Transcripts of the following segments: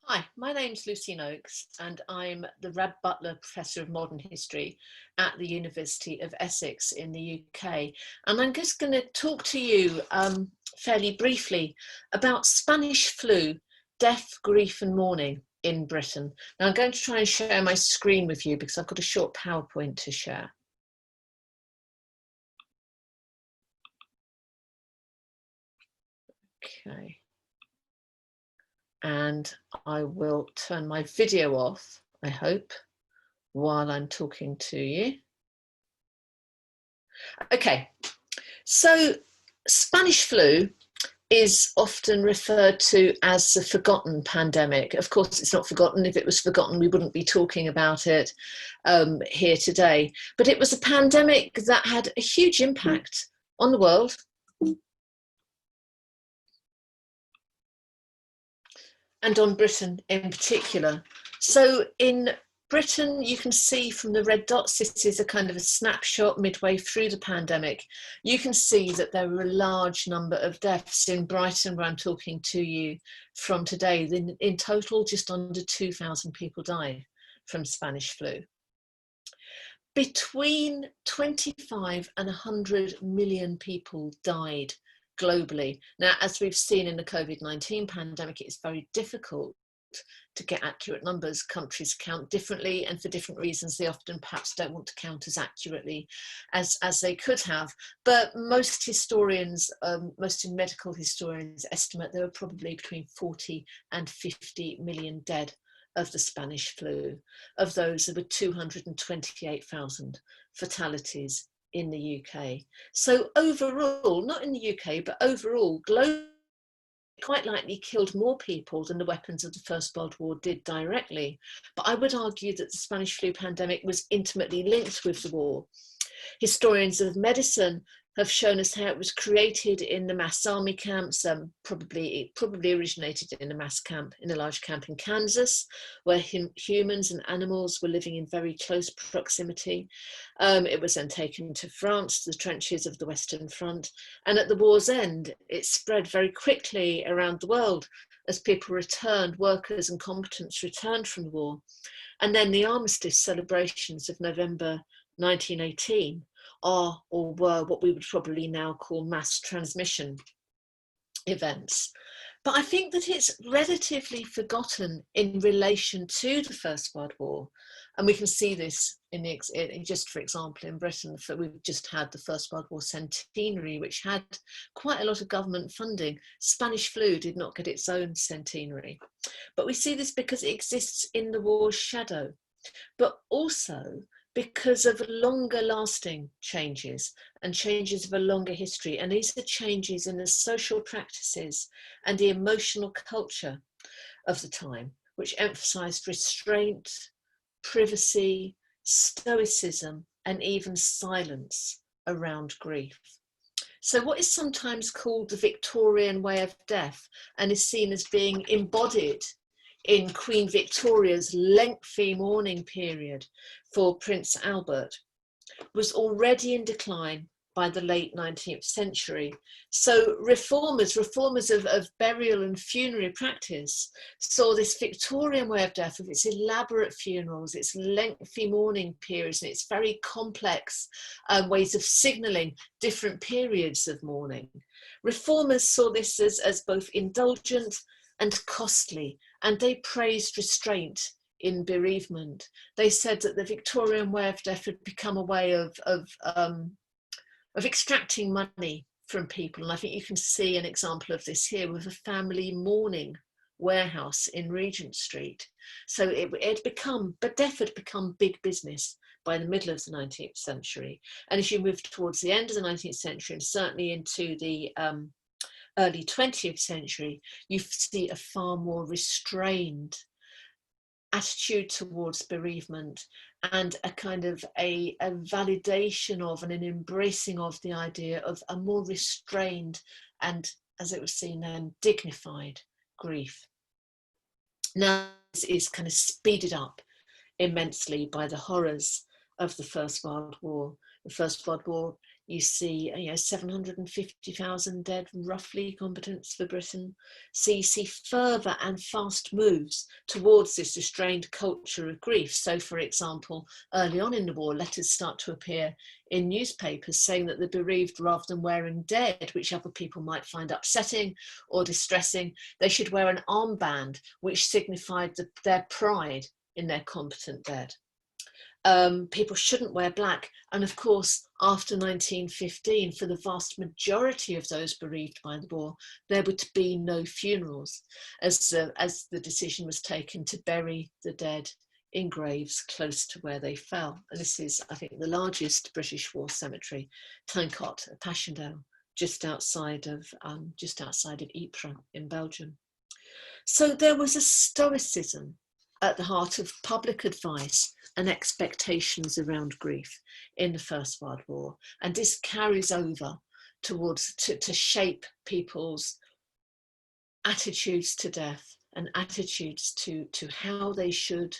Hi, my name's Lucy Noakes and I'm the Rab Butler Professor of Modern History at the University of Essex in the UK. And I'm just going to talk to you fairly briefly about Spanish flu, death, grief and mourning in Britain. Now I'm going to try and share my screen with you because I've got a short PowerPoint to share. Okay. And I will turn my video off, I hope, while I'm talking to you. Okay, so Spanish flu is often referred to as the forgotten pandemic. Of course, it's not forgotten. If it was forgotten, we wouldn't be talking about it here today. But it was a pandemic that had a huge impact on the world. And on Britain in particular. So in Britain, you can see from the red dots, this is a kind of a snapshot midway through the pandemic. You can see that there were a large number of deaths in Brighton, where I'm talking to you from today. In total, just under 2,000 people died from Spanish flu. Between 25 and 100 million people died globally. Now, as we've seen in the COVID-19 pandemic, it's very difficult to get accurate numbers. Countries count differently, and for different reasons, they often perhaps don't want to count as accurately as they could have. But most historians, most medical historians estimate there were probably between 40 and 50 million dead of the Spanish flu. Of those, there were 228,000 fatalities in the UK. So overall, not in the UK, but overall, globally, quite likely killed more people than the weapons of the First World War did directly. But I would argue that the Spanish flu pandemic was intimately linked with the war. Historians of medicine have shown us how it was created in the mass army camps. It probably originated in a mass camp, in a large camp in Kansas, where humans and animals were living in very close proximity. It was then taken to France, the trenches of the Western Front. And at the war's end, it spread very quickly around the world as people returned, workers and combatants returned from the war. And then the armistice celebrations of November 1918 are or were what we would probably now call mass transmission events. But I think that it's relatively forgotten in relation to the First World War. And we can see this just for example, in Britain, we've just had the First World War centenary, which had quite a lot of government funding. Spanish flu did not get its own centenary. But we see this because it exists in the war's shadow, but also because of longer lasting changes and changes of a longer history. And these are changes in the social practices and the emotional culture of the time, which emphasized restraint, privacy, stoicism, and even silence around grief. So what is sometimes called the Victorian way of death and is seen as being embodied in Queen Victoria's lengthy mourning period for Prince Albert, was already in decline by the late 19th century. So reformers of burial and funerary practice saw this Victorian way of death, with its elaborate funerals, its lengthy mourning periods, and its very complex ways of signalling different periods of mourning. Reformers saw this as both indulgent and costly, and they praised restraint in bereavement. They said that the Victorian way of death had become a way of extracting money from people. And I think you can see an example of this here with a family mourning warehouse in Regent Street. So death had become big business by the middle of the 19th century. And as you move towards the end of the 19th century, and certainly into the early 20th century, you see a far more restrained attitude towards bereavement, and a kind of a validation of and an embracing of the idea of a more restrained and, as it was seen then, dignified grief. Now, this is kind of speeded up immensely by the horrors of the First World War. The First World War You see, 750,000 dead, roughly, competence for Britain. So you see further and fast moves towards this restrained culture of grief. So, for example, early on in the war, letters start to appear in newspapers saying that the bereaved, rather than wearing dead, which other people might find upsetting or distressing, they should wear an armband, which signified their pride in their competent dead. People shouldn't wear black. And of course, after 1915, for the vast majority of those bereaved by the war, there were to be no funerals, as the decision was taken to bury the dead in graves close to where they fell. And this is, I think, the largest British war cemetery, Tancot, Passchendaele, just outside of Ypres in Belgium. So there was a stoicism at the heart of public advice and expectations around grief in the First World War. And this carries over towards to shape people's attitudes to death and attitudes to how they should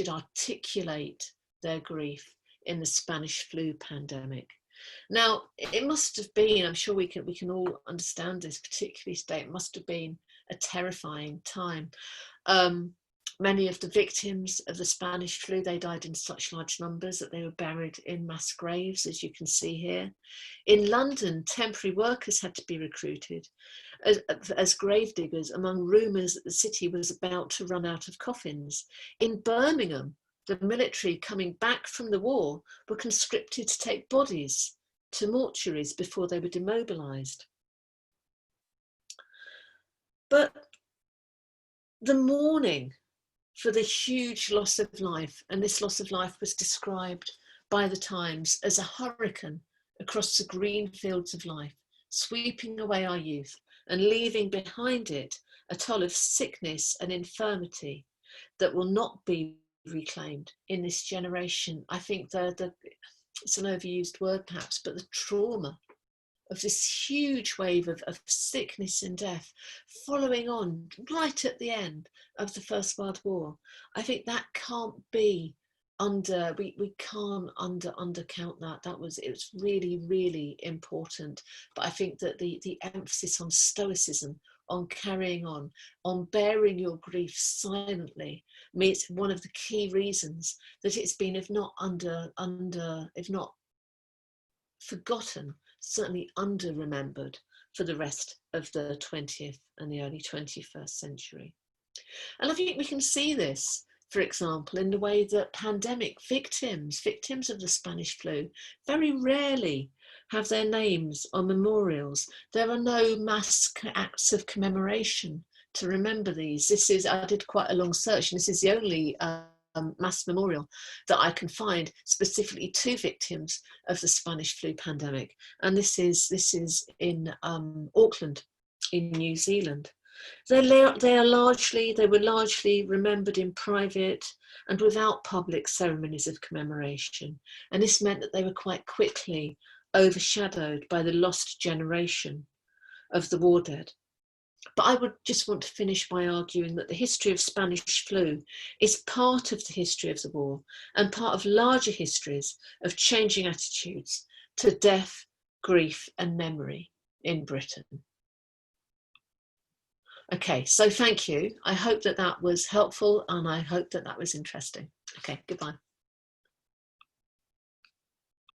articulate their grief in the Spanish flu pandemic. Now, it must have been, I'm sure we can all understand this, particularly today, it must have been a terrifying time. Many of the victims of the Spanish flu, they died in such large numbers that they were buried in mass graves, as you can see here. In London, temporary workers had to be recruited as grave diggers among rumours that the city was about to run out of coffins. In Birmingham, the military coming back from the war were conscripted to take bodies to mortuaries before they were demobilised. But the mourning for the huge loss of life, and this loss of life was described by the Times as a hurricane across the green fields of life, sweeping away our youth and leaving behind it a toll of sickness and infirmity that will not be reclaimed in this generation. I think it's an overused word perhaps, but the trauma of this huge wave of sickness and death following on right at the end of the First World War. I think that can't be we can't undercount that. It was really, really important. But I think that the emphasis on stoicism, on carrying on bearing your grief silently, means one of the key reasons that it's been, if not forgotten, certainly under-remembered for the rest of the 20th and the early 21st century. And I think we can see this, for example, in the way that pandemic victims of the Spanish flu, very rarely have their names on memorials. There are no mass acts of commemoration to remember these. I did quite a long search, and this is the only mass memorial that I can find specifically to victims of the Spanish flu pandemic, and this is in Auckland, in New Zealand. They were largely remembered in private and without public ceremonies of commemoration, and this meant that they were quite quickly overshadowed by the lost generation of the war dead. But I would just want to finish by arguing that the history of Spanish flu is part of the history of the war and part of larger histories of changing attitudes to death, grief, and memory in Britain. Okay, so thank you. I hope that was helpful, and I hope that was interesting. Okay, goodbye.